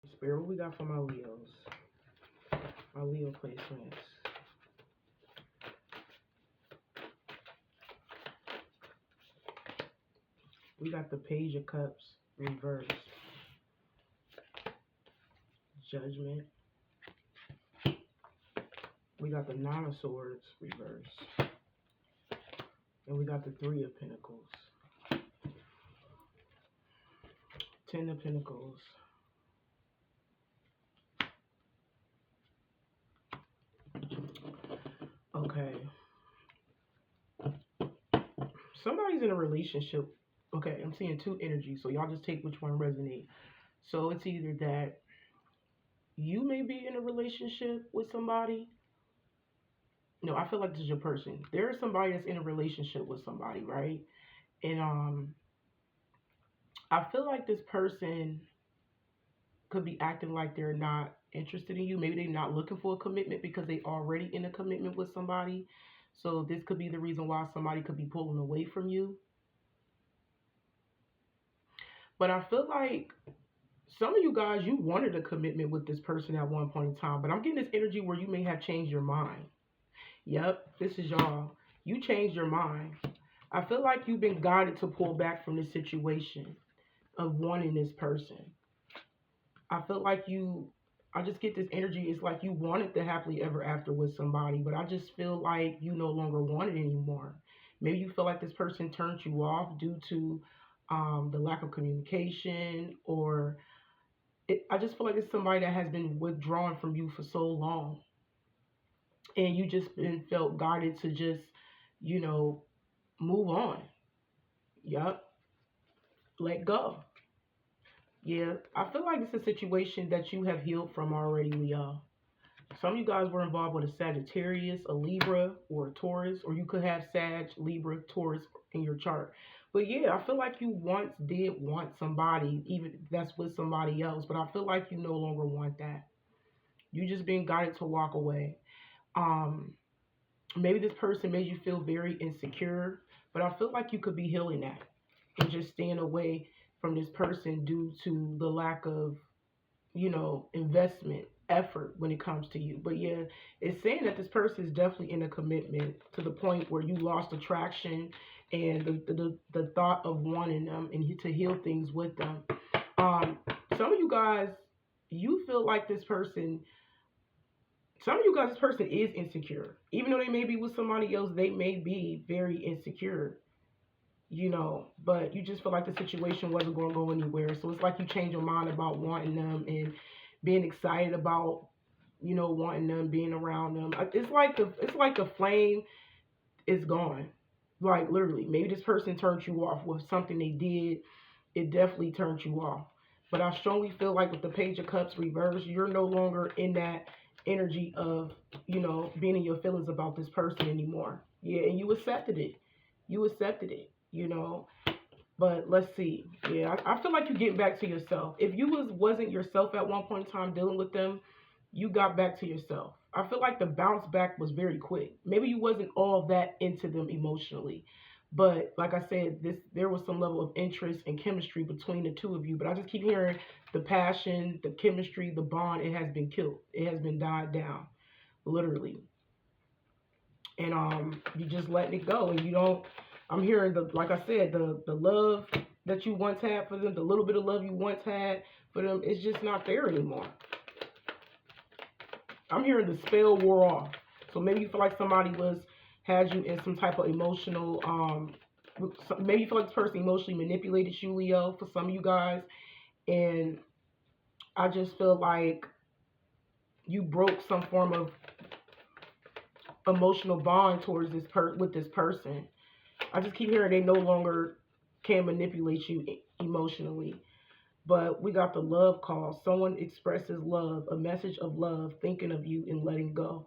Spirit, what we got for my Leos? My Leo placements. We got the Page of Cups reversed. Judgment. We got the Nine of Swords reversed. And we got the Three of Pentacles. Ten of Pentacles. Okay. Somebody's in a relationship. Okay, I'm seeing two energies, so y'all just take which one resonates. So it's either that you may be in a relationship with somebody. No, I feel like this is your person. There is somebody that's in a relationship with somebody, right? And I feel like this person could be acting like they're not interested in you. Maybe they're not looking for a commitment because they already in a commitment with somebody. So this could be the reason why somebody could be pulling away from you. But I feel like some of you guys, you wanted a commitment with this person at one point in time. But I'm getting this energy where you may have changed your mind. Yep, this is y'all. You changed your mind. I feel like you've been guided to pull back from this situation of wanting this person. I feel like I just get this energy. It's like you wanted the happily ever after with somebody, but I just feel like you no longer want it anymore. Maybe you feel like this person turned you off due to the lack of communication, or I just feel like it's somebody that has been withdrawn from you for so long, and you just been felt guided to just, you know, move on. Yep, let go. Yeah, I feel like it's a situation that you have healed from already, Leo. Some of you guys were involved with a Sagittarius, a Libra, or a Taurus, or you could have Sag, Libra, Taurus in your chart. But yeah, I feel like you once did want somebody, even if that's with somebody else, but I feel like you no longer want that. You just being guided to walk away. Um, Maybe this person made you feel very insecure, but I feel like you could be healing that and just staying away from this person due to the lack of, investment, effort when it comes to you. But yeah, it's saying that this person is definitely in a commitment to the point where you lost attraction and the thought of wanting them and to heal things with them. Some of you guys, you feel like this person, some of you guys, this person is insecure. Even though they may be with somebody else, they may be very insecure, but you just feel like the situation wasn't going to go anywhere. So it's like you change your mind about wanting them and being excited about, wanting them, being around them. It's like the flame is gone. Like literally, maybe this person turned you off with something they did. It definitely turned you off. But I strongly feel like with the Page of Cups reversed, you're no longer in that energy of, being in your feelings about this person anymore. Yeah, and you accepted it. You accepted it. But let's see. Yeah, I feel like you get back to yourself. If you wasn't yourself at one point in time dealing with them, you got back to yourself. I feel like the bounce back was very quick. Maybe you wasn't all that into them emotionally. But like I said, there was some level of interest and chemistry between the two of you. But I just keep hearing the passion, the chemistry, the bond, it has been killed. It has been died down, literally. And you just letting it go, and you don't. I'm hearing like I said, the love that you once had for them, the little bit of love you once had for them, it's just not there anymore. I'm hearing the spell wore off. So maybe you feel like somebody had you in some type of emotional, maybe you feel like this person emotionally manipulated you, Leo, for some of you guys. And I just feel like you broke some form of emotional bond towards with this person. I just keep hearing they no longer can manipulate you emotionally. But we got the love call. Someone expresses love, a message of love, thinking of you and letting go.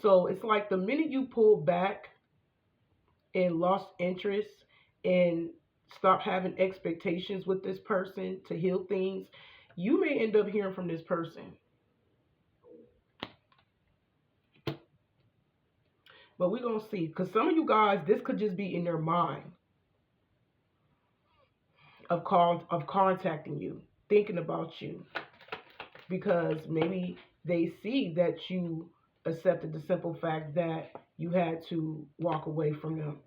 So it's like the minute you pull back and lost interest and stop having expectations with this person to heal things, you may end up hearing from this person. But we're going to see. Because some of you guys, this could just be in their mind of contacting you, thinking about you. because maybe they see that you accepted the simple fact that you had to walk away from them.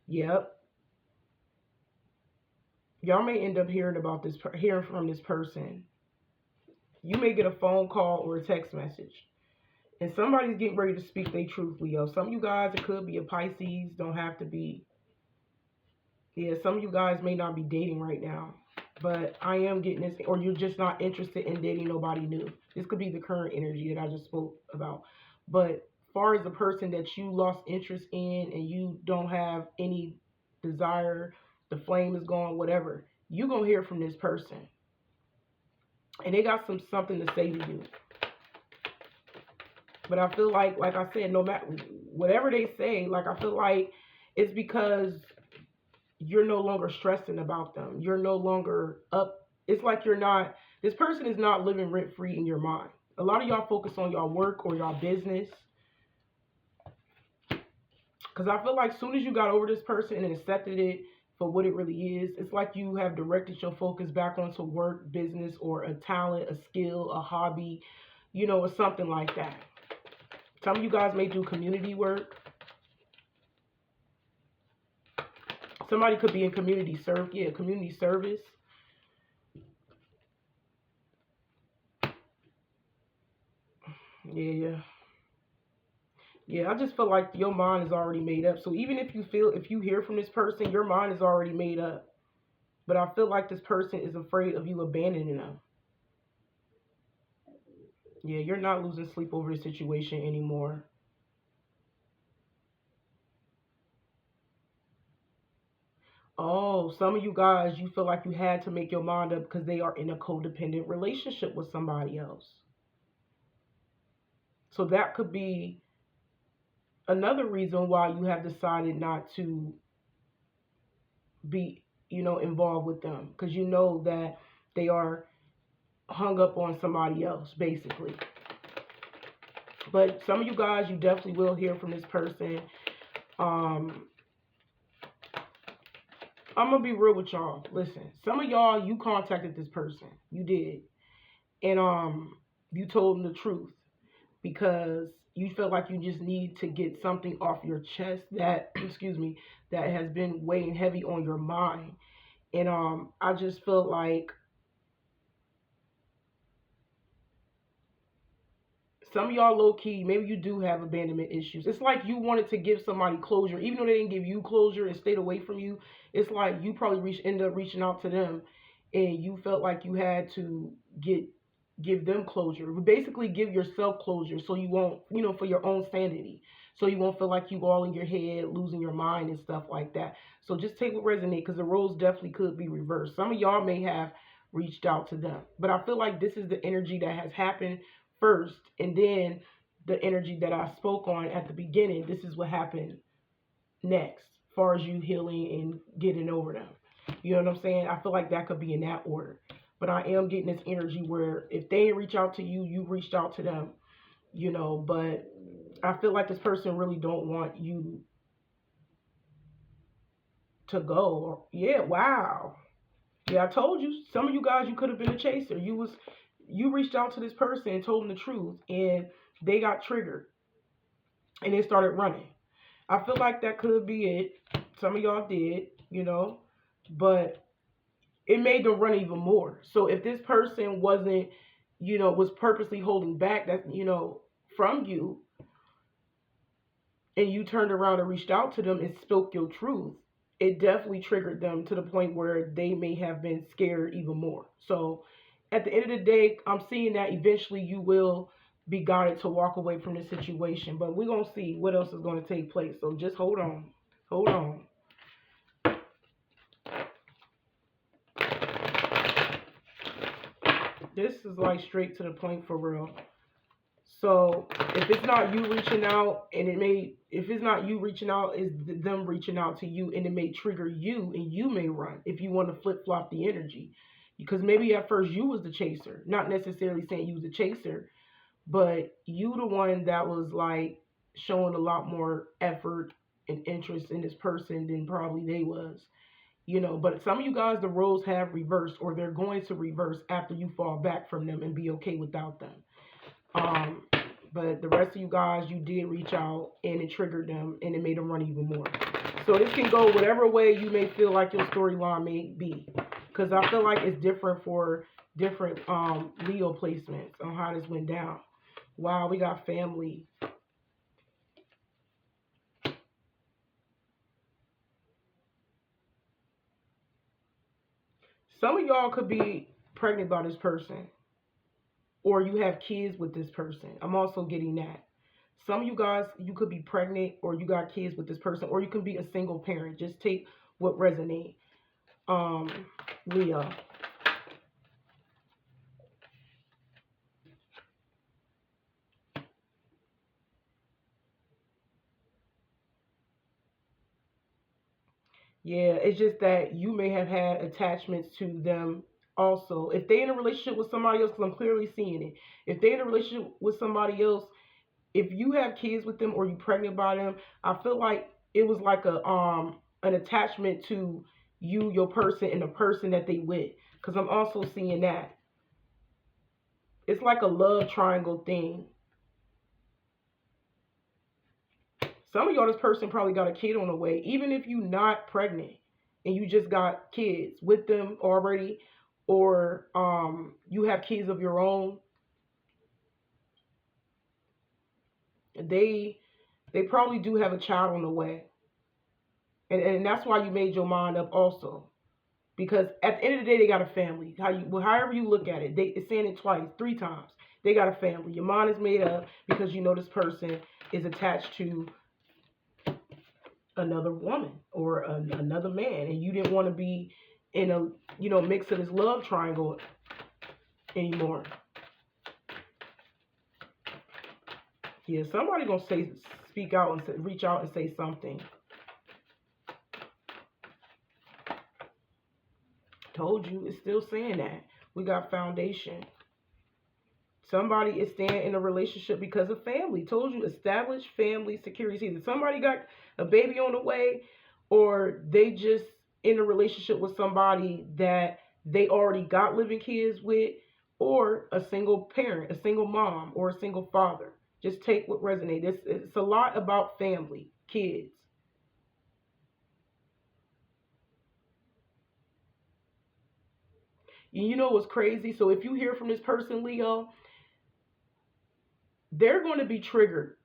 Yep. Y'all may end up hearing from this person. You may get a phone call or a text message, and somebody's getting ready to speak their truth, Leo. Some of you guys, it could be a Pisces, don't have to be. Yeah, some of you guys may not be dating right now, but I am getting this, or you're just not interested in dating nobody new. This could be the current energy that I just spoke about. But as far as the person that you lost interest in and you don't have any desire, the flame is gone, whatever, you're going to hear from this person. And they got something to say to you. But I feel like I said, no matter whatever they say, like I feel like it's because you're no longer stressing about them. You're no longer up. It's like this person is not living rent free in your mind. A lot of y'all focus on y'all work or y'all business. Because I feel like as soon as you got over this person and accepted it for what it really is, it's like you have directed your focus back onto work, business, or a talent, a skill, a hobby, or something like that. Some of you guys may do community work. Somebody could be in community service. Yeah, I just feel like your mind is already made up. So even if you hear from this person, your mind is already made up. But I feel like this person is afraid of you abandoning them. Yeah, you're not losing sleep over the situation anymore. Oh, some of you guys, you feel like you had to make your mind up because they are in a codependent relationship with somebody else. So that could be another reason why you have decided not to be, involved with them, because you know that they are hung up on somebody else, basically. But some of you guys, you definitely will hear from this person. I'm going to be real with y'all. Listen, some of y'all, you contacted this person. You did. And you told them the truth because you felt like you just need to get something off your chest that, that has been weighing heavy on your mind. And I just felt like some of y'all low-key, maybe you do have abandonment issues. It's like you wanted to give somebody closure. Even though they didn't give you closure and stayed away from you, it's like you probably ended up reaching out to them and you felt like you had to give them closure. Basically give yourself closure so you won't, for your own sanity. So you won't feel like you all in your head, losing your mind and stuff like that. So just take what resonates, because the roles definitely could be reversed. Some of y'all may have reached out to them. But I feel like this is the energy that has happened first, and then the energy that I spoke on at the beginning. This is what happened next, as far as you healing and getting over them. You know what I'm saying? I feel like that could be in that order. But I am getting this energy where if they reach out to you, you reached out to them. But I feel like this person really don't want you to go. Yeah, wow. Yeah, I told you. Some of you guys, you could have been a chaser. You reached out to this person and told them the truth, and they got triggered and they started running. I feel like that could be it. Some of y'all did, but it made them run even more. So if this person wasn't, was purposely holding back that, from you, and you turned around and reached out to them and spoke your truth, it definitely triggered them to the point where they may have been scared even more. So at the end of the day, I'm seeing that eventually you will be guided to walk away from this situation. But we're going to see what else is going to take place. So just hold on. Hold on. This is like straight to the point for real. So if it's not you reaching out, and if it's not you reaching out, it's them reaching out to you, and it may trigger you, and you may run if you want to flip-flop the energy. Because maybe at first you was the chaser. Not necessarily saying you was the chaser, but you the one that was like showing a lot more effort and interest in this person than probably they was. You know, but some of you guys, the roles have reversed, or they're going to reverse after you fall back from them and be okay without them. Um, but the rest of you guys, you did reach out and it triggered them and it made them run even more. So this can go whatever way you may feel like your storyline may be, because I feel like it's different for different Leo placements on how this went down. Wow, we got family. Some of y'all could be pregnant by this person, or you have kids with this person. I'm also getting that. Some of you guys, you could be pregnant, or you got kids with this person, or you can be a single parent. Just take what resonates. Leo. Yeah, it's just that you may have had attachments to them also. If they in a relationship with somebody else, because I'm clearly seeing it. If they in a relationship with somebody else, if you have kids with them or you pregnant by them, I feel like it was like a an attachment to you, your person, and the person that they with. Because I'm also seeing that. It's like a love triangle thing. Some of y'all, this person probably got a kid on the way, even if you not pregnant and you just got kids with them already, or you have kids of your own. They probably do have a child on the way, and that's why you made your mind up also, because at the end of the day they got a family. However you look at it, it's saying it twice, 3 times. They got a family. Your mind is made up because you know this person is attached to another woman or another man, and you didn't want to be in a mix of this love triangle anymore. Yeah, somebody gonna speak out and reach out and say something. Told you, it's still saying that. We got foundation. Somebody is staying in a relationship because of family. Told you, established family security. Either somebody got a baby on the way, or they just in a relationship with somebody that they already got living kids with, or a single parent, a single mom, or a single father. Just take what resonates. It's a lot about family, kids. You know what's crazy? So if you hear from this person, Leo, they're going to be triggered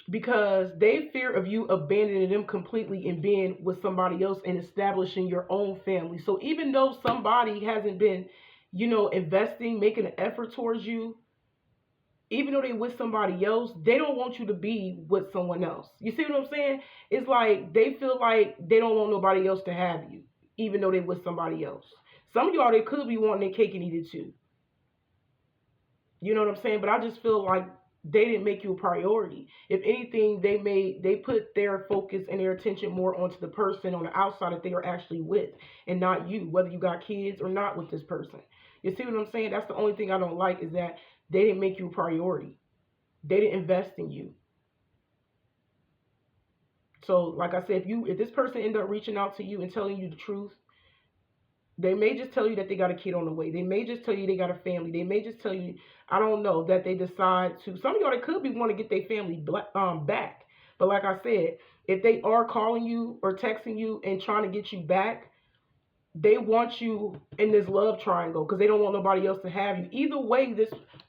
because they fear of you abandoning them completely and being with somebody else and establishing your own family. So even though somebody hasn't been, investing, making an effort towards you, even though they with somebody else, they don't want you to be with someone else. You see what I'm saying? It's like they feel like they don't want nobody else to have you, even though they with somebody else. Some of y'all, they could be wanting their cake and eat it too. You know what I'm saying? But I just feel like they didn't make you a priority. If anything, they put their focus and their attention more onto the person on the outside that they are actually with, and not you, whether you got kids or not with this person. You see what I'm saying? That's the only thing I don't like, is that they didn't make you a priority. They didn't invest in you. So, like I said, if this person end up reaching out to you and telling you the truth, they may just tell you that they got a kid on the way. They may just tell you they got a family. They may just tell you, I don't know, that they decide to. Some of y'all, they could be want to get their family back. But like I said, if they are calling you or texting you and trying to get you back, they want you in this love triangle because they don't want nobody else to have you. Either way,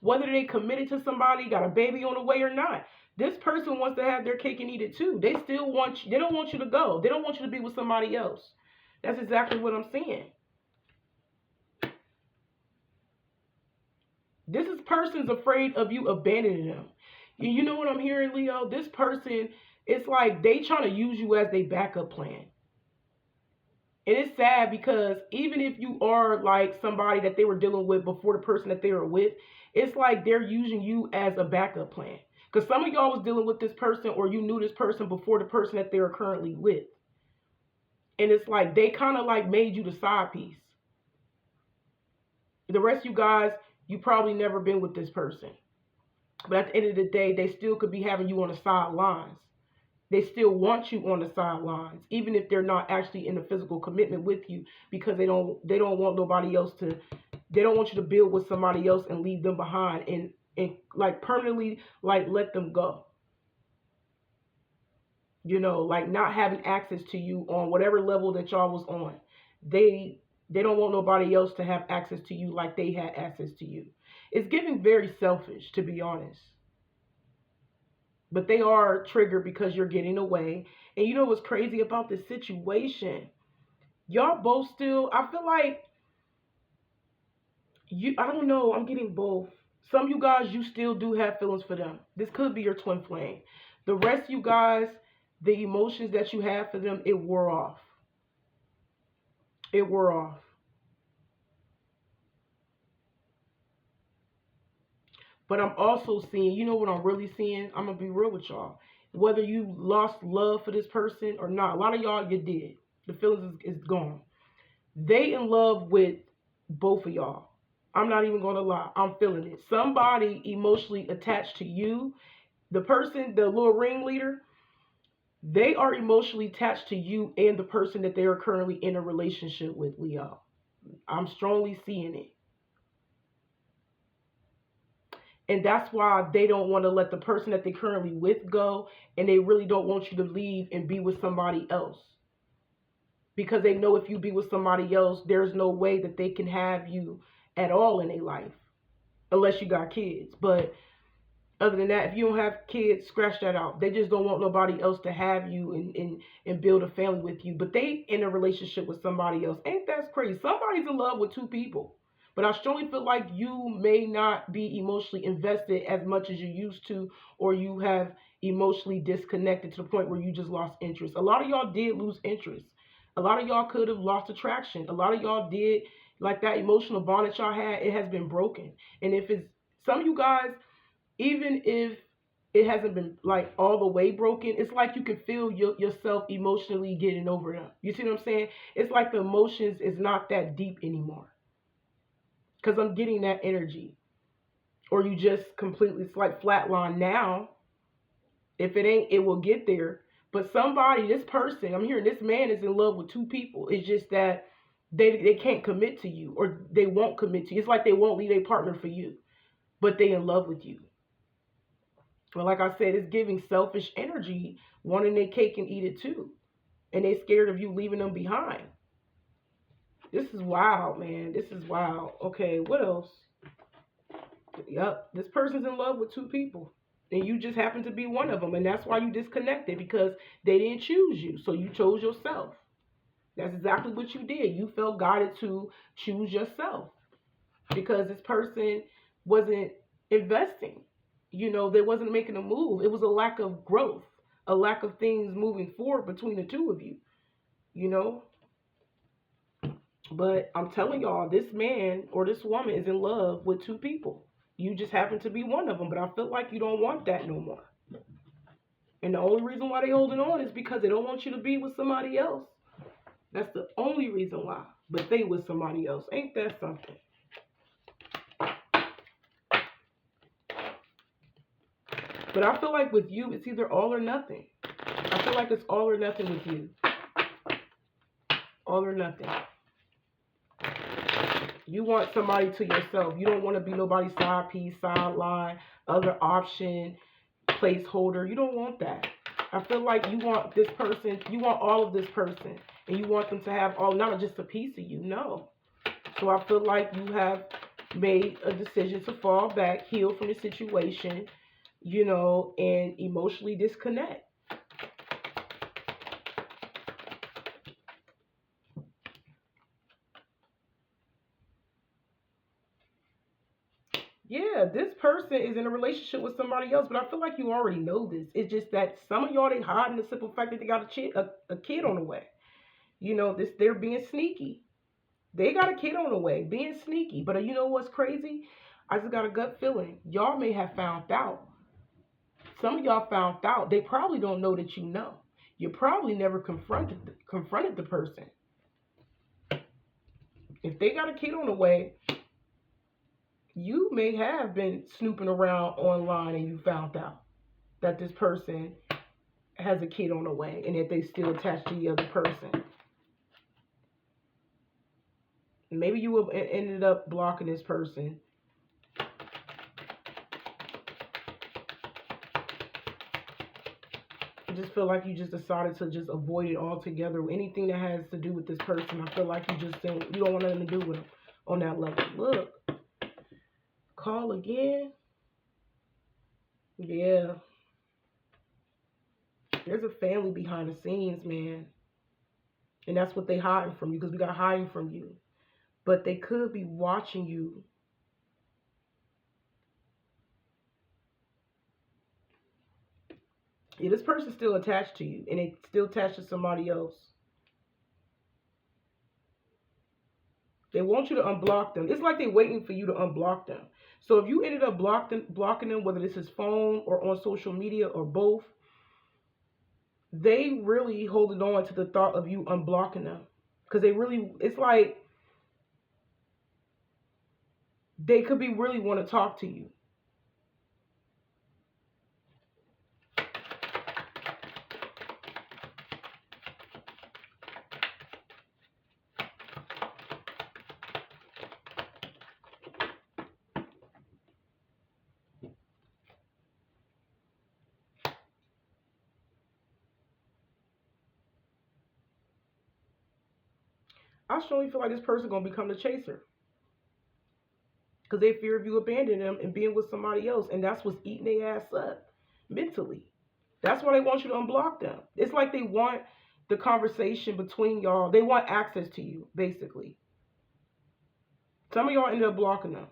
whether they committed to somebody, got a baby on the way or not, this person wants to have their cake and eat it too. They still want you. They don't want you to go. They don't want you to be with somebody else. That's exactly what I'm saying. This person's afraid of you abandoning them. You know what I'm hearing, Leo? This person, it's like they trying to use you as their backup plan. And it's sad because even if you are like somebody that they were dealing with before the person that they were with, it's like they're using you as a backup plan. Because some of y'all was dealing with this person, or you knew this person before the person that they are currently with. And it's like they kind of like made you the side piece. The rest of you guys, you probably never been with this person. But at the end of the day, they still could be having you on the sidelines. They still want you on the sidelines, even if they're not actually in a physical commitment with you, because they don't want nobody else to. They don't want you to build with somebody else and leave them behind, and like permanently like let them go. Like not having access to you on whatever level that y'all was on. They don't want nobody else to have access to you like they had access to you. It's getting very selfish, to be honest. But they are triggered because you're getting away. And you know what's crazy about this situation? Y'all both still, I feel like I don't know, I'm getting both. Some of you guys, you still do have feelings for them. This could be your twin flame. The rest of you guys, the emotions that you have for them, it wore off. It wore off. But I'm also seeing, you know what I'm really seeing? I'm going to be real with y'all. Whether you lost love for this person or not, a lot of y'all, you did. The feelings is gone. They in love with both of y'all. I'm not even going to lie. I'm feeling it. Somebody emotionally attached to you. The person, the little ringleader, they are emotionally attached to you and the person that they are currently in a relationship with, Leo. I'm strongly seeing it. And that's why they don't want to let the person that they're currently with go, and they really don't want you to leave and be with somebody else. Because they know if you be with somebody else, there's no way that they can have you at all in their life. Unless you got kids. But other than that, if you don't have kids, scratch that out. They just don't want nobody else to have you and build a family with you. But they in a relationship with somebody else. Ain't that crazy? Somebody's in love with two people. But I strongly feel like you may not be emotionally invested as much as you used to, or you have emotionally disconnected to the point where you just lost interest. A lot of y'all did lose interest. A lot of y'all could have lost attraction. A lot of y'all did, like that emotional bond that y'all had, it has been broken. And if it's, some of you guys, even if it hasn't been like all the way broken, it's like you can feel yourself emotionally getting over them. You see what I'm saying? It's like the emotions is not that deep anymore. Because I'm getting that energy. Or you just completely, it's like flatline now. If it ain't, it will get there. But somebody, this person, I'm hearing this man is in love with two people. It's just that they can't commit to you, or they won't commit to you. It's like they won't leave a partner for you, but they in love with you. Well, like I said, it's giving selfish energy, wanting their cake and eat it too. And they scared of you leaving them behind. This is wild, man. This is wild. Okay, what else? Yep, this person's in love with two people. And you just happen to be one of them. And that's why you disconnected, because they didn't choose you. So you chose yourself. That's exactly what you did. You felt guided to choose yourself. Because this person wasn't investing. They wasn't making a move. It was a lack of growth. A lack of things moving forward between the two of you. But I'm telling y'all, this man or this woman is in love with two people. You just happen to be one of them, but I feel like you don't want that no more. And the only reason why they holding on is because they don't want you to be with somebody else. That's the only reason why. But they with somebody else. Ain't that something? But I feel like with you, it's either all or nothing. I feel like it's all or nothing with you. All or nothing. You want somebody to yourself. You don't want to be nobody's side piece, sideline, other option, placeholder. You don't want that. I feel like you want this person, you want all of this person. And you want them to have all, not just a piece of you, no. So I feel like you have made a decision to fall back, heal from the situation, and emotionally disconnect. Yeah, this person is in a relationship with somebody else, but I feel like you already know this. It's just that some of y'all, they hiding the simple fact that they got a kid on the way. They're being sneaky. They got a kid on the way, being sneaky. But you know what's crazy? I just got a gut feeling. Y'all may have found out. Some of y'all found out. They probably don't know that you know. You probably never confronted the person. If they got a kid on the way, you may have been snooping around online and you found out that this person has a kid on the way and that they still attached to the other person. Maybe you have ended up blocking this person. I just feel like you just decided to just avoid it altogether. Anything that has to do with this person, I feel like you don't want nothing to do with them on that level. Look, call again. Yeah. There's a family behind the scenes, man. And that's what they hiding from you, because we got hiding from you. But they could be watching you. Yeah, this person's still attached to you, and they still attached to somebody else. They want you to unblock them. It's like they're waiting for you to unblock them. So if you ended up blocking them, whether this is phone or on social media or both, they really holding on to the thought of you unblocking them. Because it's like they could be really want to talk to you. I strongly feel like this person going to become the chaser. Because they fear of you abandoning them and being with somebody else. And that's what's eating their ass up mentally. That's why they want you to unblock them. It's like they want the conversation between y'all. They want access to you, basically. Some of y'all ended up blocking them,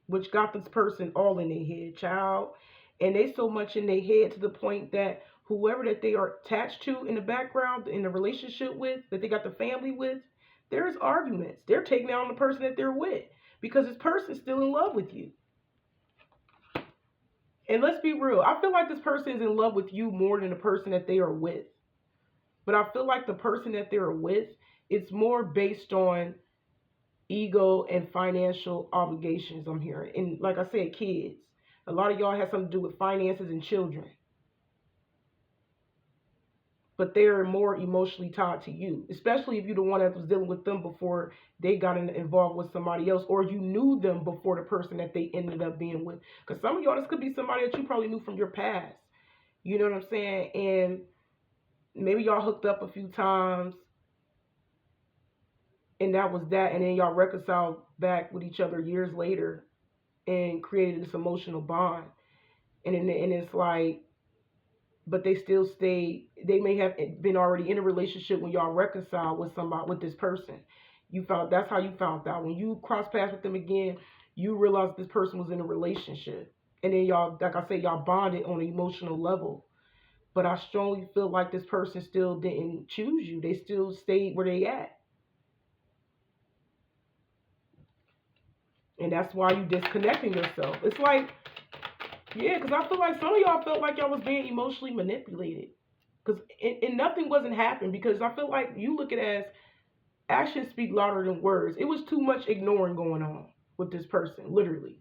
which got this person all in their head, child. And they so much in their head to the point that whoever that they are attached to in the background, in the relationship with, that they got the family with, there's arguments. They're taking out on the person that they're with because this person's still in love with you. And let's be real. I feel like this person is in love with you more than the person that they are with. But I feel like the person that they're with, it's more based on ego and financial obligations, I'm hearing. And like I said, kids. A lot of y'all have something to do with finances and children. But they're more emotionally tied to you, especially if you're the one that was dealing with them before they got involved with somebody else, or you knew them before the person that they ended up being with. Because some of y'all, this could be somebody that you probably knew from your past. You know what I'm saying? And maybe y'all hooked up a few times, and that was that. And then y'all reconciled back with each other years later and created this emotional bond. And it's like, but they still stay. They may have been already in a relationship when y'all reconciled with somebody, with this person. That's how you found out. When you cross paths with them again, you realized this person was in a relationship. And then y'all, like I said, y'all bonded on an emotional level. But I strongly feel like this person still didn't choose you. They still stayed where they at. And that's why you disconnecting yourself. It's like, yeah, because I feel like some of y'all felt like y'all was being emotionally manipulated. Because and nothing wasn't happening. Because I feel like you look at it as actions speak louder than words. It was too much ignoring going on with this person, literally.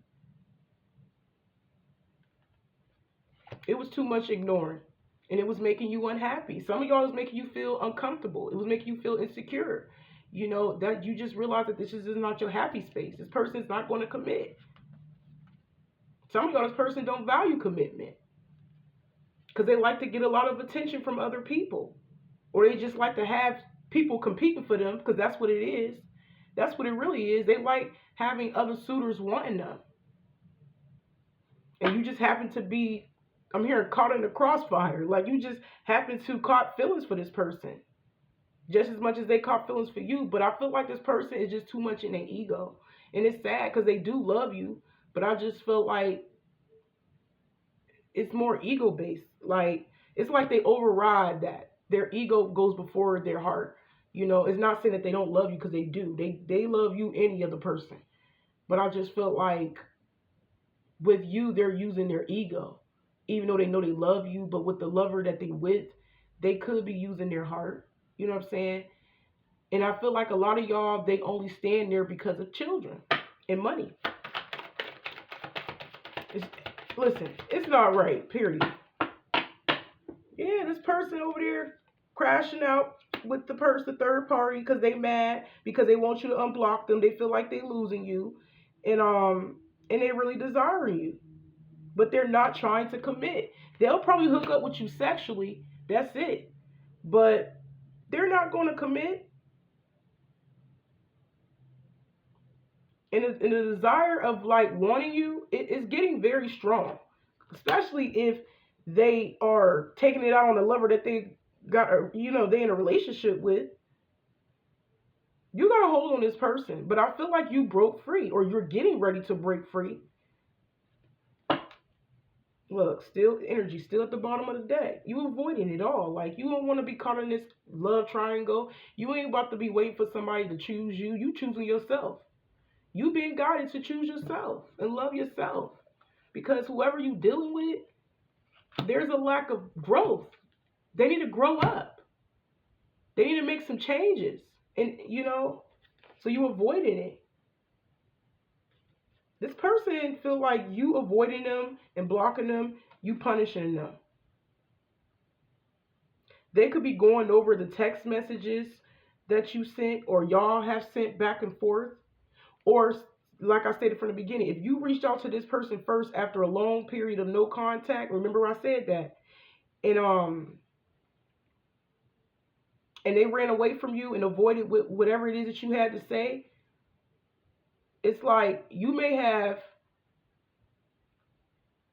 It was too much ignoring. And it was making you unhappy. Some of y'all was making you feel uncomfortable. It was making you feel insecure. You know, that you just realize that this is not your happy space. This person is not going to commit. Some of y'all, this person don't value commitment because they like to get a lot of attention from other people, or they just like to have people competing for them because that's what it is. That's what it really is. They like having other suitors wanting them. And you just happen to be, I'm hearing, caught in the crossfire. Like you just happen to caught feelings for this person just as much as they caught feelings for you. But I feel like this person is just too much in their ego. And it's sad because they do love you. But I just feel like it's more ego-based. Like, it's like they override that. Their ego goes before their heart. You know, it's not saying that they don't love you, because they do. They love you, any other person. But I just felt like with you, they're using their ego. Even though they know they love you, but with the lover that they with, they could be using their heart. You know what I'm saying? And I feel like a lot of y'all, they only stand there because of children and money. Listen, it's not right, period. Yeah, this person over there crashing out with the third party, because they mad because they want you to unblock them. They feel like they losing you, and they really desiring you, but they're not trying to commit. They'll probably hook up with you sexually. That's it, but they're not going to commit. And the desire of like wanting you is getting very strong, especially if they are taking it out on a lover that they got, they in a relationship with. You got a hold on this person, but I feel like you broke free, or you're getting ready to break free. Look, still energy, still at the bottom of the deck. You avoiding it all. Like, you don't want to be caught in this love triangle. You ain't about to be waiting for somebody to choose you. You choosing yourself. You being guided to choose yourself and love yourself. Because whoever you dealing with, there's a lack of growth. They need to grow up. They need to make some changes. And, so you avoiding it. This person feel like you avoiding them and blocking them, you punishing them. They could be going over the text messages that you sent, or y'all have sent back and forth. Or, like I stated from the beginning, if you reached out to this person first after a long period of no contact, remember I said that, and they ran away from you and avoided whatever it is that you had to say, it's like you may have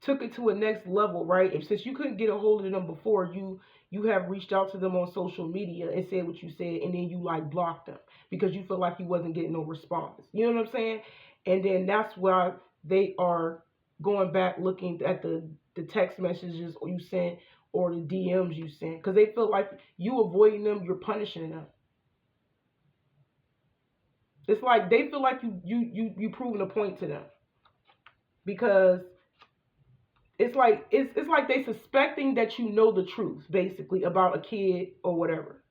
took it to a next level, right? And since you couldn't get a hold of them before, you have reached out to them on social media and said what you said, and then you like blocked them because you feel like you wasn't getting no response. You know what I'm saying? And then that's why they are going back looking at the text messages or you sent, or the DMs you sent, because they feel like you avoiding them, you're punishing them. It's like they feel like you proving a point to them, because it's like they suspecting that you know the truth, basically, about a kid or whatever,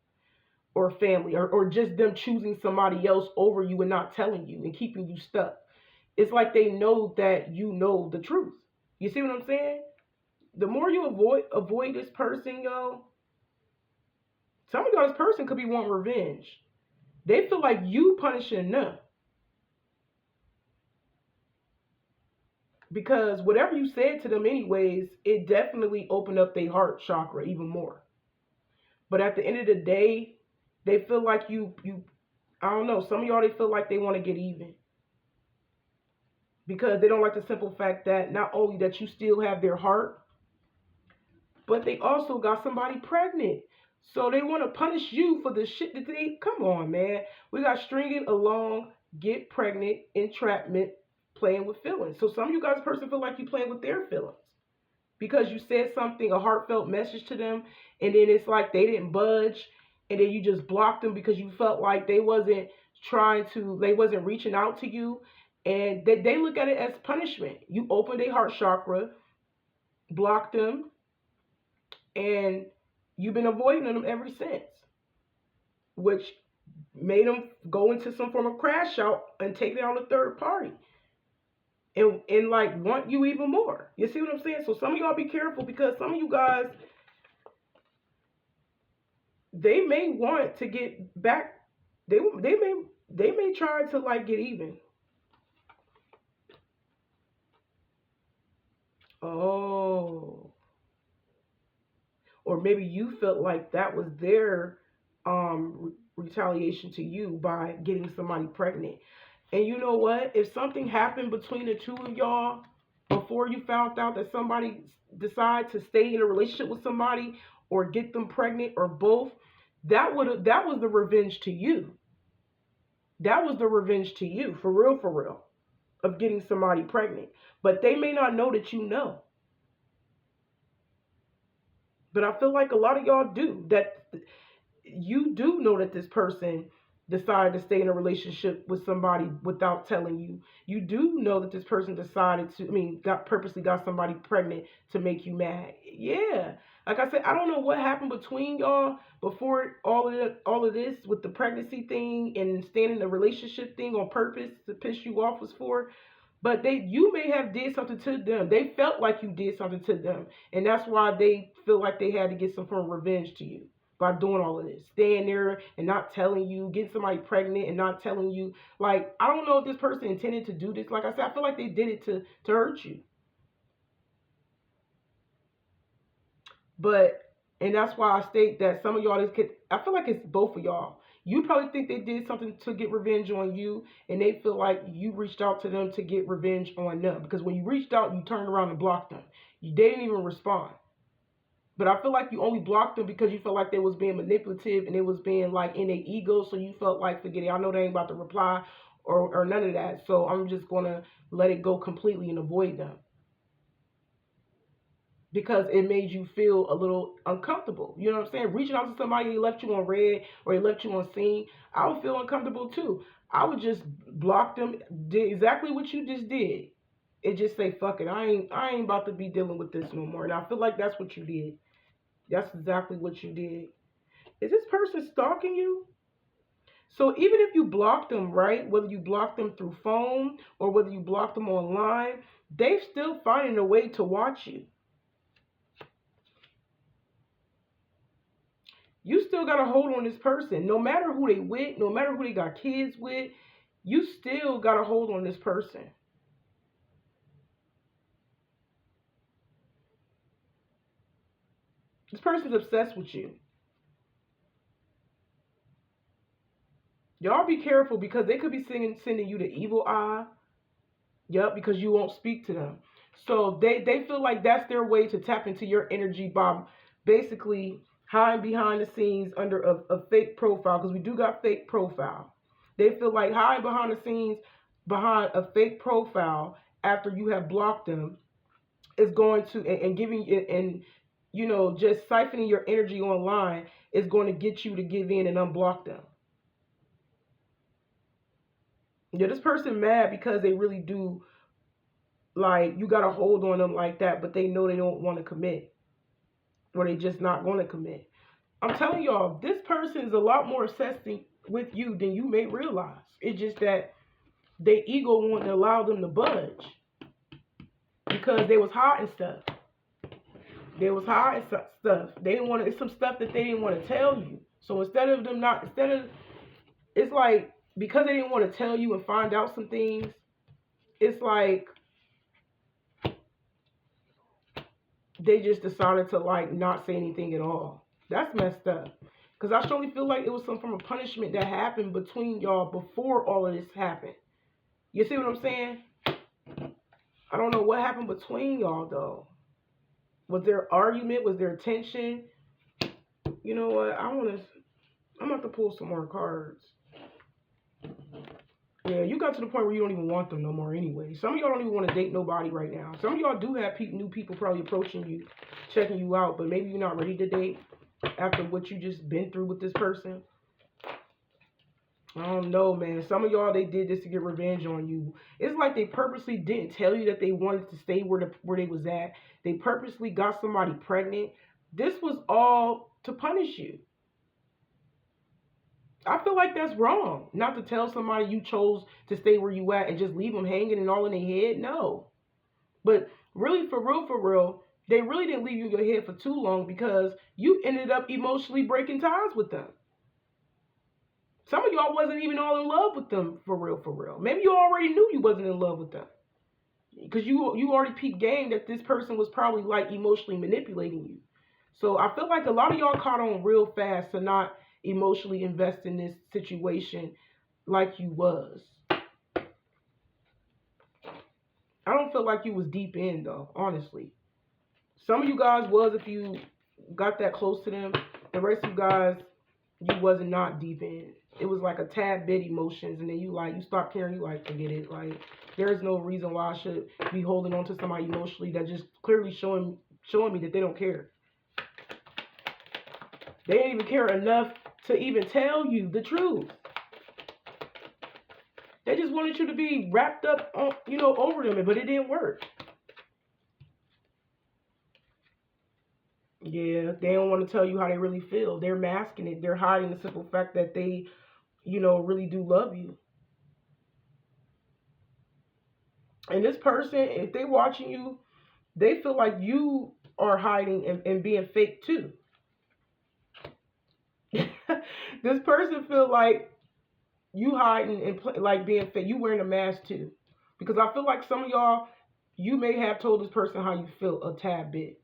or a family, or just them choosing somebody else over you and not telling you and keeping you stuck. It's like they know that you know the truth. You see what I'm saying? The more you avoid this person, yo, some of y'all, this person could be wanting revenge. They feel like you punishing them. Because whatever you said to them anyways, it definitely opened up their heart chakra even more. But at the end of the day, they feel like you I don't know, some of y'all, they feel like they want to get even. Because they don't like the simple fact that not only that you still have their heart, but they also got somebody pregnant. So they want to punish you for the shit that they, come on, man. We got stringing along, get pregnant, entrapment, playing with feelings. So some of you guys person feel like you playing with their feelings because you said something, a heartfelt message to them, and then it's like they didn't budge, and then you just blocked them because you felt like they wasn't reaching out to you, and they look at it as punishment. You opened their heart chakra, blocked them, and you've been avoiding them ever since, which made them go into some form of crash out and take it on a third party. And like want you even more. You see what I'm saying? So some of y'all be careful, because some of you guys, they may want to get back. They may try to like get even. Oh. Or maybe you felt like that was their retaliation to you by getting somebody pregnant. And you know what? If something happened between the two of y'all before you found out that somebody decided to stay in a relationship with somebody or get them pregnant, or both, that was the revenge to you. That was the revenge to you, for real, of getting somebody pregnant. But they may not know that you know. But I feel like a lot of y'all do, that you do know that this person decided to stay in a relationship with somebody without telling you. You do know that this person decided to, purposely got somebody pregnant to make you mad. Yeah. Like I said, I don't know what happened between y'all before all of this with the pregnancy thing and staying in the relationship thing on purpose to piss you off was for. But you may have did something to them. They felt like you did something to them, and that's why they feel like they had to get some form of revenge to you by doing all of this, staying there and not telling you, getting somebody pregnant and not telling you. Like, I don't know if this person intended to do this. Like I said, I feel like they did it to hurt you. But, and that's why I state that some of y'all, I feel like it's both of y'all. You probably think they did something to get revenge on you, and they feel like you reached out to them to get revenge on them. Because when you reached out, you turned around and blocked them. They didn't even respond. But I feel like you only blocked them because you felt like they was being manipulative and it was being like in their ego. So you felt like, forget it, I know they ain't about to reply or none of that. So I'm just going to let it go completely and avoid them. Because it made you feel a little uncomfortable. You know what I'm saying? Reaching out to somebody, they left you on red or they left you on scene, I would feel uncomfortable too. I would just block them, did exactly what you just did. It just say, fuck it, I ain't about to be dealing with this no more. And I feel like that's what you did. That's exactly what you did. Is this person stalking you? So even if you block them, right, whether you block them through phone or whether you block them online, they're still finding a way to watch you. You still got to hold on this person. No matter who they with, no matter who they got kids with, you still got to hold on this person. This person's obsessed with you. Y'all be careful because they could be sending you the evil eye. Yep, because you won't speak to them. So they feel like that's their way to tap into your energy by basically hiding behind the scenes under a fake profile, because we do got fake profile. They feel like hiding behind the scenes behind a fake profile after you have blocked them is going to, and giving it, and you know, just siphoning your energy online is going to get you to give in and unblock them. Yeah, this person mad because they really do, like, you got to hold on them like that, but they know they don't want to commit, or they just not going to commit. I'm telling y'all, this person is a lot more obsessed with you than you may realize. It's just that their ego wouldn't allow them to budge because they was hiding stuff. They was hiding stuff. They didn't want to, it's some stuff that they didn't want to tell you. So it's like, because they didn't want to tell you and find out some things, it's like they just decided to, like, not say anything at all. That's messed up. Because I surely feel like it was some form of punishment that happened between y'all before all of this happened. You see what I'm saying? I don't know what happened between y'all, though. Was there argument? Was there tension? You know what? I'm going to have to pull some more cards. Yeah, you got to the point where you don't even want them no more anyway. Some of y'all don't even want to date nobody right now. Some of y'all do have new people probably approaching you, checking you out, but maybe you're not ready to date after what you just been through with this person. I don't know, man. Some of y'all, they did this to get revenge on you. It's like they purposely didn't tell you that they wanted to stay where they was at. They purposely got somebody pregnant. This was all to punish you. I feel like that's wrong. Not to tell somebody you chose to stay where you at and just leave them hanging and all in their head. No. But really, for real, they really didn't leave you in your head for too long because you ended up emotionally breaking ties with them. Some of y'all wasn't even all in love with them for real. Maybe you already knew you wasn't in love with them. Because you already peeped game that this person was probably, like, emotionally manipulating you. So I feel like a lot of y'all caught on real fast to not emotionally invest in this situation like you was. I don't feel like you was deep in, though, honestly. Some of you guys was if you got that close to them. The rest of you guys, you wasn't not deep in. It was like a tad bit emotions, and then you stop caring, you like, forget it. Like, there is no reason why I should be holding on to somebody emotionally that just clearly showing me that they don't care. They didn't even care enough to even tell you the truth. They just wanted you to be wrapped up on, over them, but it didn't work. Yeah, they don't want to tell you how they really feel. They're masking it. They're hiding the simple fact that they, really do love you. And this person, if they watching you, they feel like you are hiding and being fake too. This person feel like you hiding and like being fake. You wearing a mask too. Because I feel like some of y'all, you may have told this person how you feel a tad bit,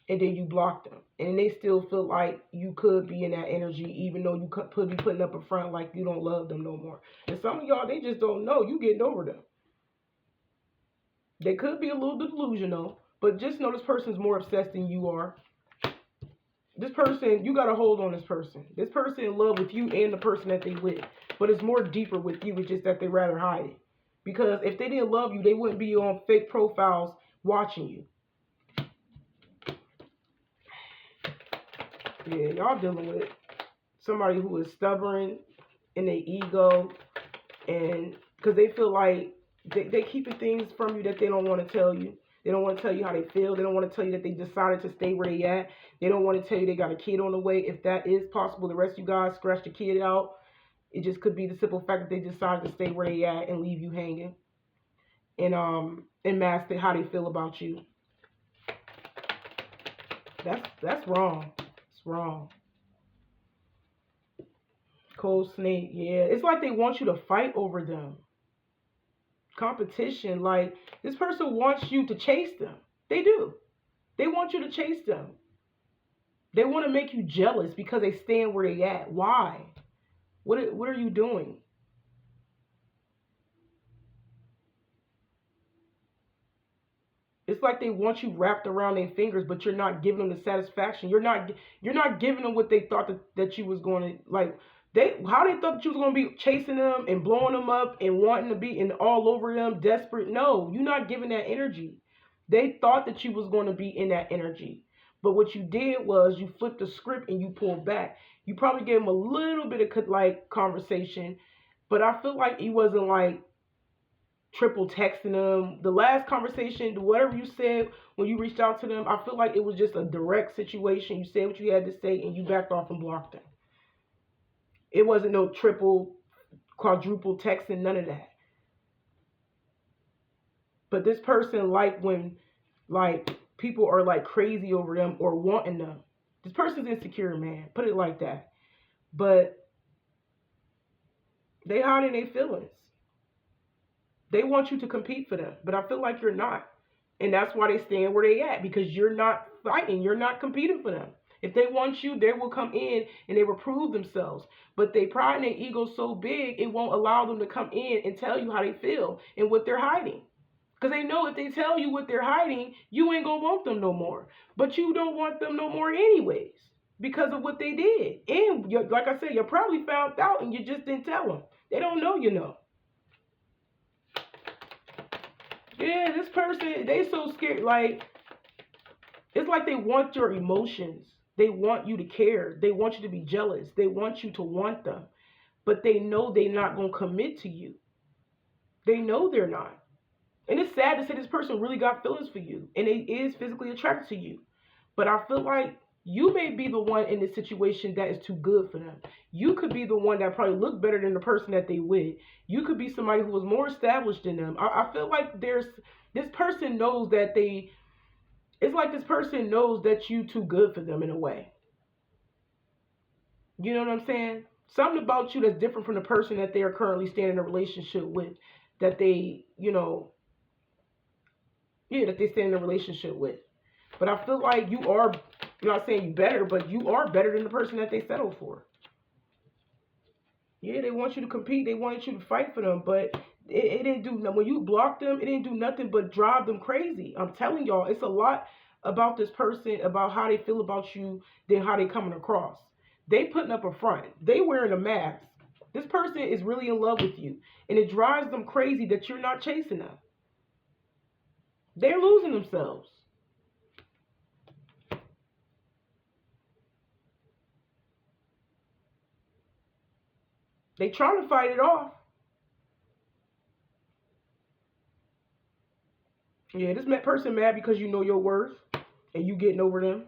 and then you block them, and they still feel like you could be in that energy, even though you could be putting up a front like you don't love them no more. And some of y'all, they just don't know you getting over them. They could be a little delusional, but just know this person's more obsessed than you are. This person, you got to hold on this person. This person in love with you and the person that they with, but it's more deeper with you. It's just that they rather hide it. Because if they didn't love you, they wouldn't be on fake profiles watching you. Yeah, y'all dealing with somebody who is stubborn in their ego, and because they feel like they keeping things from you that they don't want to tell you. They don't want to tell you how they feel. They don't want to tell you that they decided to stay where they at. They don't want to tell you they got a kid on the way. If that is possible, the rest of you guys scratch the kid out. It just could be the simple fact that they decided to stay where they at and leave you hanging, and mask how they feel about you. That's wrong. It's wrong. Cold snake, yeah. It's like they want you to fight over them. Competition, like this person wants you to chase them. They do. They want you to chase them. They want to make you jealous because they stand where they at. Why? What are you doing? It's like they want you wrapped around their fingers, but you're not giving them the satisfaction. You're not giving them what they thought that you was going to like. How they thought that you was going to be chasing them and blowing them up and wanting to be in all over them, desperate. No, you're not giving that energy. They thought that you was going to be in that energy. But what you did was you flipped the script and you pulled back. You probably gave them a little bit of like conversation, but I feel like it wasn't like triple texting them. The last conversation, whatever you said when you reached out to them, I feel like it was just a direct situation. You said what you had to say and you backed off and blocked them. It wasn't no triple, quadruple texting, none of that. But this person like when like people are like crazy over them or wanting them. This person's insecure, man. Put it like that. But they hiding their feelings. They want you to compete for them, but I feel like you're not. And that's why they stand where they at, because you're not fighting. You're not competing for them. If they want you, they will come in and they will prove themselves. But they pride and their ego so big, it won't allow them to come in and tell you how they feel and what they're hiding. Because they know if they tell you what they're hiding, you ain't going to want them no more. But you don't want them no more anyways because of what they did. And like I said, you probably found out and you just didn't tell them. They don't know you know. Yeah, this person, they so scared. Like, it's like they want your emotions. They want you to care. They want you to be jealous. They want you to want them. But they know they're not going to commit to you. They know they're not. And it's sad to say this person really got feelings for you. And they is physically attracted to you. But I feel like you may be the one in this situation that is too good for them. You could be the one that probably look better than the person that they with. You could be somebody who was more established than them. I feel like this person knows that it's like this person knows that you too good for them in a way. You know what I'm saying? Something about you that's different from the person that they are currently staying in a relationship with, that they, that they stay in a relationship with. But I feel like you are, I'm not saying you better, but you are better than the person that they settled for. Yeah, they want you to compete. They want you to fight for them, but it didn't do nothing. When you blocked them, it didn't do nothing but drive them crazy. I'm telling y'all, it's a lot about this person, about how they feel about you, than how they coming across. They putting up a front. They wearing a mask. This person is really in love with you, and it drives them crazy that you're not chasing them. They're losing themselves. They trying to fight it off. Yeah, this person mad because you know your worth and you getting over them.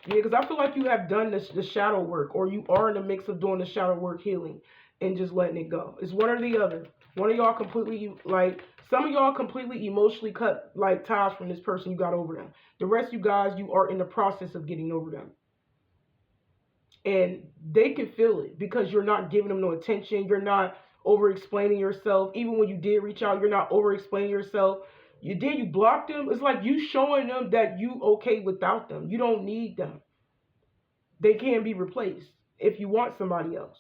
Yeah, because I feel like you have done the shadow work, or you are in the mix of doing the shadow work healing and just letting it go. It's one or the other. One of y'all completely, like, some of y'all completely emotionally cut, like, ties from this person. You got over them. The rest of you guys, you are in the process of getting over them. And they can feel it because you're not giving them no attention. You're not over explaining yourself. Even when you did reach out, you're not over explaining yourself. You blocked them. It's like you showing them that you okay without them. You don't need them. They can be replaced if you want somebody else.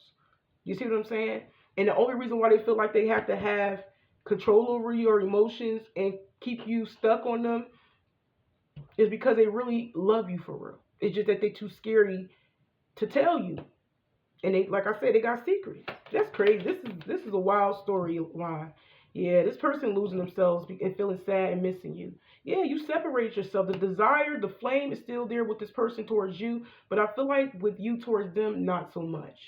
You see what I'm saying? And the only reason why they feel like they have to have control over your emotions and keep you stuck on them is because they really love you for real. It's just that they're too scary to tell you. And they, like I said, they got secrets. That's crazy. This is a wild storyline. Yeah, this person losing themselves and feeling sad and missing you. Yeah, you separate yourself. The desire, the flame is still there with this person towards you, but I feel like with you towards them, not so much.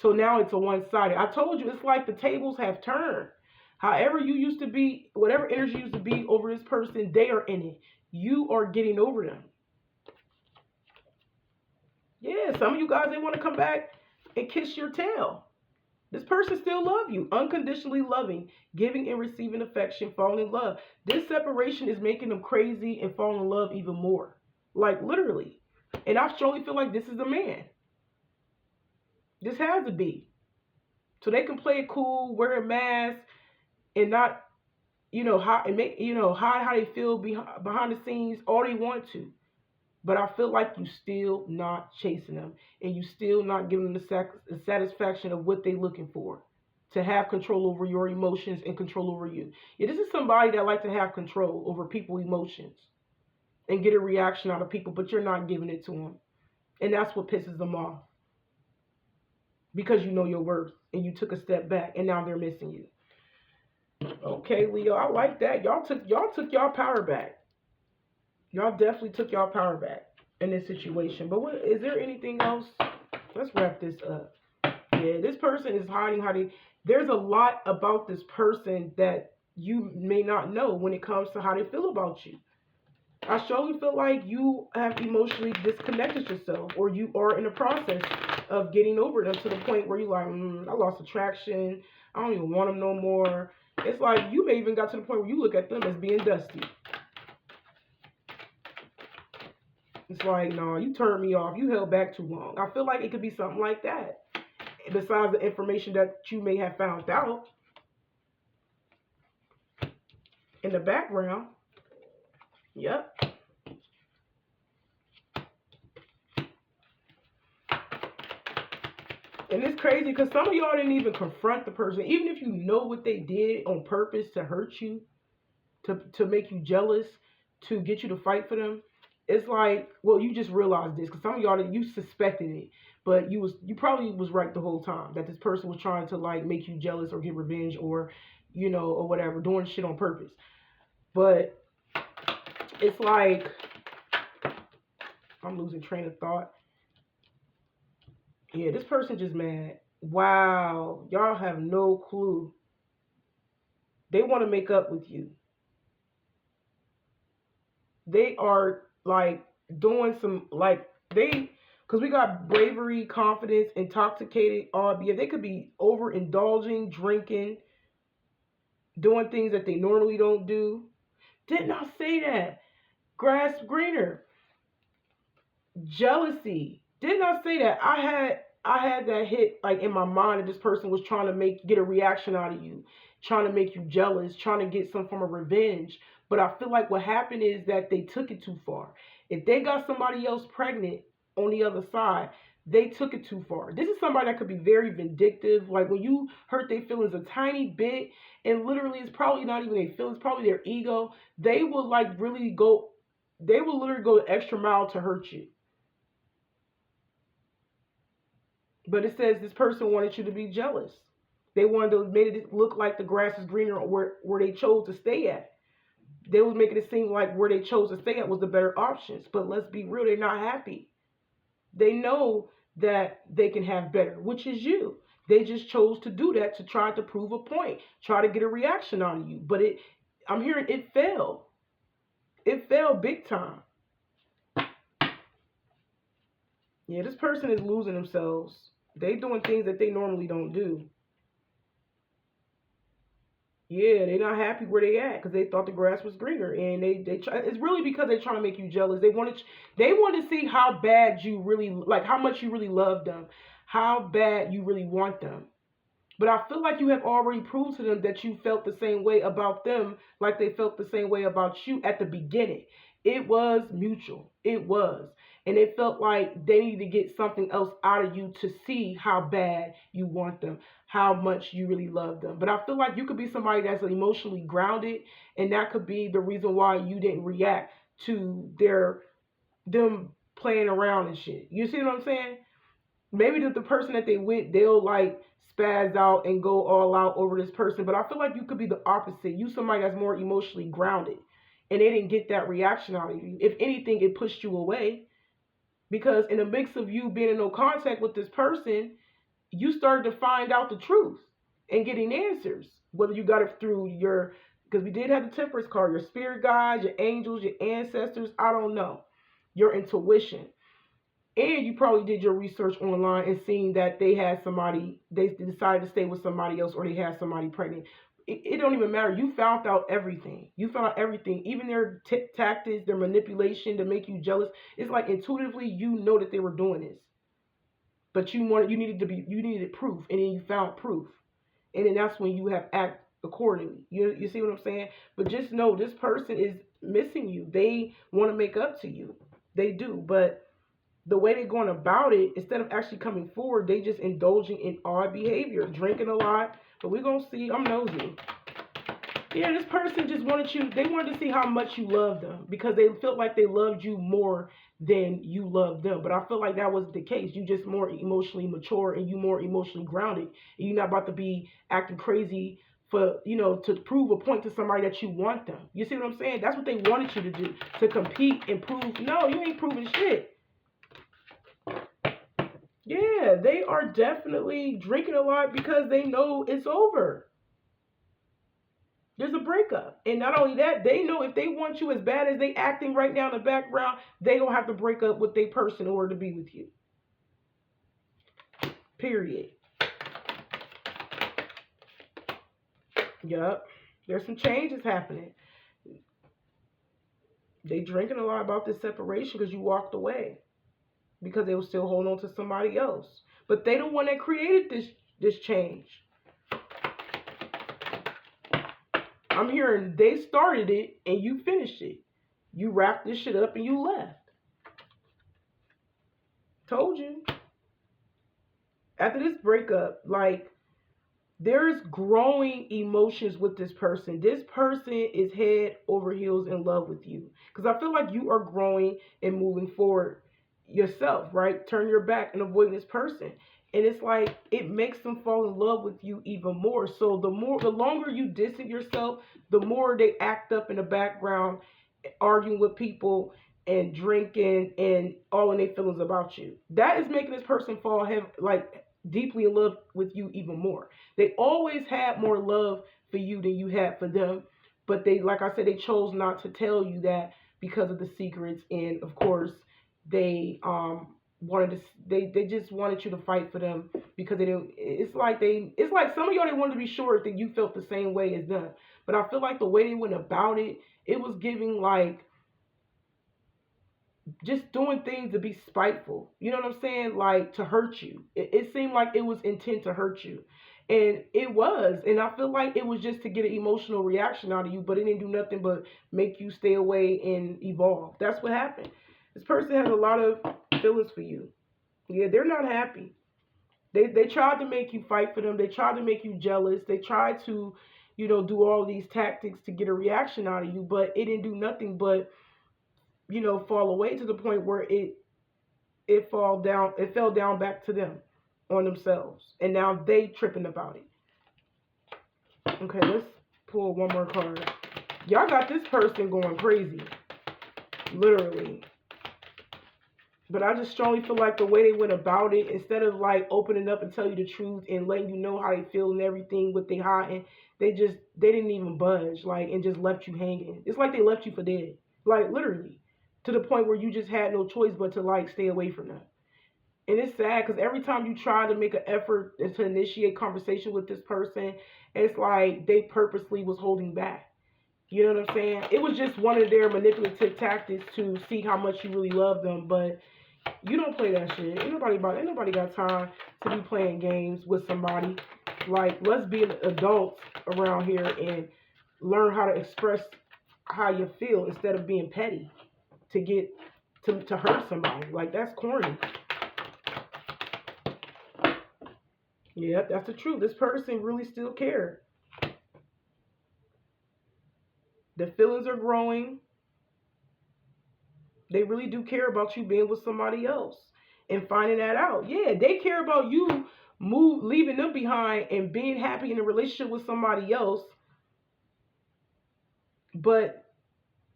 So now it's a one-sided. I told you, it's like the tables have turned. However you used to be, whatever energy used to be over this person, they are in it. You are getting over them. Yeah, some of you guys, they want to come back and kiss your tail. This person still love you, unconditionally loving, giving and receiving affection, falling in love. This separation is making them crazy and fall in love even more. Like, literally. And I strongly feel like this is the man. This has to be. So they can play it cool, wear a mask, and not, hide, and make, hide how they feel behind the scenes all they want to. But I feel like you still not chasing them, and you still not giving them the satisfaction of what they're looking for, to have control over your emotions and control over you. Yeah, this is somebody that like to have control over people's emotions and get a reaction out of people, but you're not giving it to them. And that's what pisses them off. Because you know your worth, and you took a step back, and now they're missing you. Okay, Leo, I like that. Y'all took y'all power back. Y'all definitely took y'all power back in this situation. But what is there anything else? Let's wrap this up. Yeah, this person is hiding how they. There's a lot about this person that you may not know when it comes to how they feel about you. I surely feel like you have emotionally disconnected yourself, or you are in the process of getting over them to the point where you're like, I lost attraction. I don't even want them no more. It's like you may even got to the point where you look at them as being dusty. It's like, no, you turned me off. You held back too long. I feel like it could be something like that. Besides the information that you may have found out in the background. Yep. And it's crazy because some of y'all didn't even confront the person. Even if you know what they did on purpose to hurt you, to make you jealous, to get you to fight for them. It's like, well, you just realized this because some of y'all, you suspected it, but you probably was right the whole time that this person was trying to like make you jealous or get revenge or, or whatever, doing shit on purpose. But it's like, I'm losing train of thought. Yeah, this person just mad. Wow, y'all have no clue. They want to make up with you. They are like doing some because we got bravery, confidence, intoxicated, RBF. They could be overindulging, drinking, doing things that they normally don't do. Did not say that. Grass greener. Jealousy. Did not say that. I had that hit like in my mind that this person was trying to get a reaction out of you, trying to make you jealous, trying to get some form of revenge. But I feel like what happened is that they took it too far. If they got somebody else pregnant on the other side, they took it too far. This is somebody that could be very vindictive. Like when you hurt their feelings a tiny bit, and literally it's probably not even their feelings, probably their ego. They will literally go the extra mile to hurt you. But it says this person wanted you to be jealous. They wanted to make it look like the grass is greener where they chose to stay at. They was making it seem like where they chose to stay at was the better options. But let's be real, they're not happy. They know that they can have better, which is you. They just chose to do that to try to prove a point, try to get a reaction out of you. But I'm hearing it failed. It failed big time. Yeah, this person is losing themselves. They doing things that they normally don't do. Yeah, they're not happy where they at because they thought the grass was greener, and they try. It's really because they're trying to make you jealous. They want to see how bad you really like, how much you really love them, how bad you really want them. But I feel like you have already proved to them that you felt the same way about them, like they felt the same way about you at the beginning. It was mutual. It was. And it felt like they needed to get something else out of you to see how bad you want them, how much you really love them. But I feel like you could be somebody that's emotionally grounded, and that could be the reason why you didn't react to them playing around and shit. You see what I'm saying? Maybe the person that they with, they'll like spaz out and go all out over this person. But I feel like you could be the opposite. You somebody that's more emotionally grounded, and they didn't get that reaction out of you. If anything, it pushed you away, because in a mix of you being in no contact with this person, you started to find out the truth and getting answers. Whether you got it through your, because we did have the temperance card, your spirit guides, your angels, your ancestors, I don't know, your intuition. And you probably did your research online and seen that they had somebody, they decided to stay with somebody else, or they had somebody pregnant. It don't even matter. You found out everything. You found out everything. Even their tactics, their manipulation to make you jealous. It's like intuitively you know that they were doing this. But you needed proof, and then you found proof. And then that's when you have act accordingly. You see what I'm saying? But just know this person is missing you. They want to make up to you. They do, but the way they're going about it, instead of actually coming forward, they just indulging in odd behavior, drinking a lot. But we're going to see. I'm nosy. Yeah, this person just they wanted to see how much you love them, because they felt like they loved you more than you loved them. But I feel like that was the case. You just more emotionally mature, and you more emotionally grounded. And you're not about to be acting crazy for, to prove a point to somebody that you want them. You see what I'm saying? That's what they wanted you to do, to compete and prove. No, you ain't proving shit. Yeah, they are definitely drinking a lot because they know it's over. There's a breakup. And not only that, they know if they want you as bad as they acting right now in the background, they don't have to break up with their person in order to be with you. Period. Yup. There's some changes happening. They drinking a lot about this separation because you walked away, because they were still holding on to somebody else. But they the one that created this change. I'm hearing they started it and you finished it. You wrapped this shit up and you left. Told you. After this breakup, like, there's growing emotions with this person. This person is head over heels in love with you. Because I feel like you are growing and moving forward yourself, right? Turn your back and avoid this person. And it's like, it makes them fall in love with you even more. So the longer you distance yourself, the more they act up in the background, arguing with people and drinking and all in their feelings about you. That is making this person fall deeply in love with you even more. They always had more love for you than you had for them. But they, like I said, they chose not to tell you that because of the secrets. And of course, they they just wanted you to fight for them, because they didn't. It's like some of y'all, they wanted to be sure that you felt the same way as them. But I feel like the way they went about it, it was giving like just doing things to be spiteful. You know what I'm saying? Like, to hurt you. It seemed like it was intent to hurt you. And it was. And I feel like it was just to get an emotional reaction out of you, but it didn't do nothing but make you stay away and evolve. That's what happened. This person has a lot of feelings for you. Yeah, they're not happy. They tried to make you fight for them. They tried to make you jealous. They tried to, do all these tactics to get a reaction out of you, but it didn't do nothing but, fall away, to the point where it fell down back to them on themselves. And now they tripping about it. Okay, let's pull one more card. Y'all got this person going crazy. Literally. But I just strongly feel like the way they went about it, instead of like opening up and tell you the truth and letting you know how they feel and everything, what they hiding, they didn't even budge, like, and just left you hanging. It's like they left you for dead. Like, literally. To the point where you just had no choice but to like stay away from them. And it's sad because every time you try to make an effort to initiate conversation with this person, it's like they purposely was holding back. You know what I'm saying? It was just one of their manipulative tactics to see how much you really love them. But you don't play that shit. Ain't nobody got time to be playing games with somebody. Like, let's be adults around here and learn how to express how you feel instead of being petty to get to hurt somebody. Like, that's corny. Yeah, that's the truth. This person really still cares. The feelings are growing. They really do care about you being with somebody else and finding that out. Yeah, they care about you leaving them behind and being happy in a relationship with somebody else, but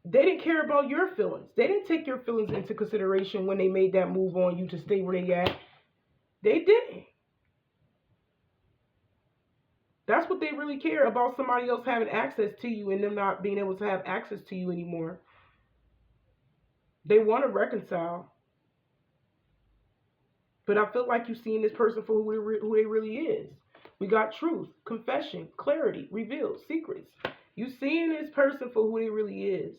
they didn't care about your feelings. They didn't take your feelings into consideration when they made that move on you to stay where they at. They didn't. That's what they really care about, somebody else having access to you and them not being able to have access to you anymore. They want to reconcile. But I feel like you've seen this person for who they really is. We got truth, confession, clarity, revealed, secrets. You seeing this person for who they really is.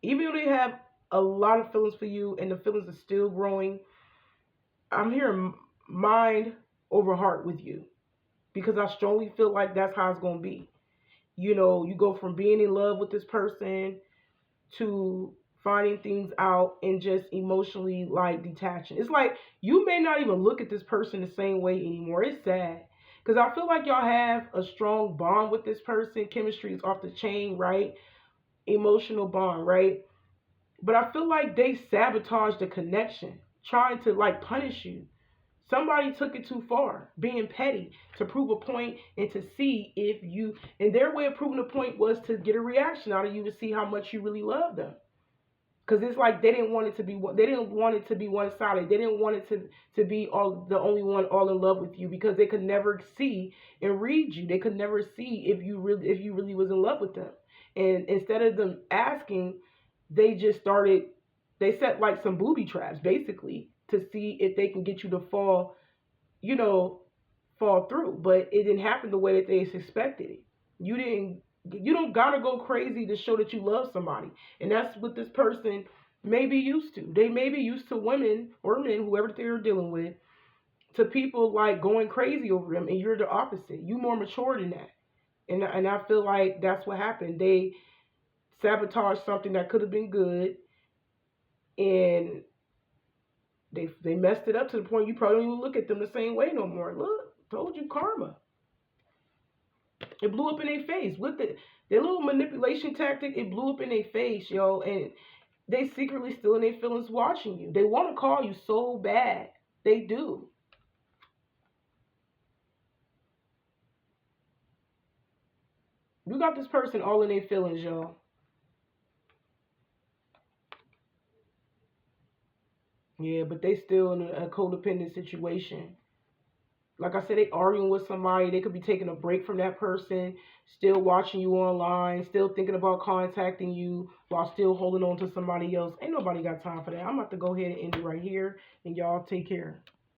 Even though they have a lot of feelings for you and the feelings are still growing, I'm hearing mind over heart with you, because I strongly feel like that's how it's going to be. You know, you go from being in love with this person to finding things out and just emotionally like detaching. It's like you may not even look at this person the same way anymore. It's sad because I feel like y'all have a strong bond with this person. Chemistry is off the chain, right? Emotional bond, right? But I feel like they sabotaged the connection, trying to like punish you. Somebody took it too far, being petty to prove a point and to see if you, and their way of proving a point was to get a reaction out of you to see how much you really love them. Because it's like they didn't want it to be one-sided. They didn't want it to be the only one all in love with you, because they could never see and read you. They could never see if you really was in love with them. And instead of them asking, they set like some booby traps basically to see if they can get you to fall through. But it didn't happen the way that they expected it. You don't gotta go crazy to show that you love somebody. And that's what this person may be used to. They may be used to women or men, whoever they're dealing with, to people like going crazy over them, and you're the opposite. You more mature than that. And I feel like that's what happened. They sabotaged something that could have been good, and they messed it up to the point you probably don't even look at them the same way no more. Look, told you, karma. It blew up in their face. With their little manipulation tactic, it blew up in their face, yo. And they secretly still in their feelings watching you. They want to call you so bad. They do. You got this person all in their feelings, y'all. Yeah, but they still in a codependent situation. Like I said, they arguing with somebody. They could be taking a break from that person, still watching you online, still thinking about contacting you while still holding on to somebody else. Ain't nobody got time for that. I'm about to go ahead and end it right here, and y'all take care.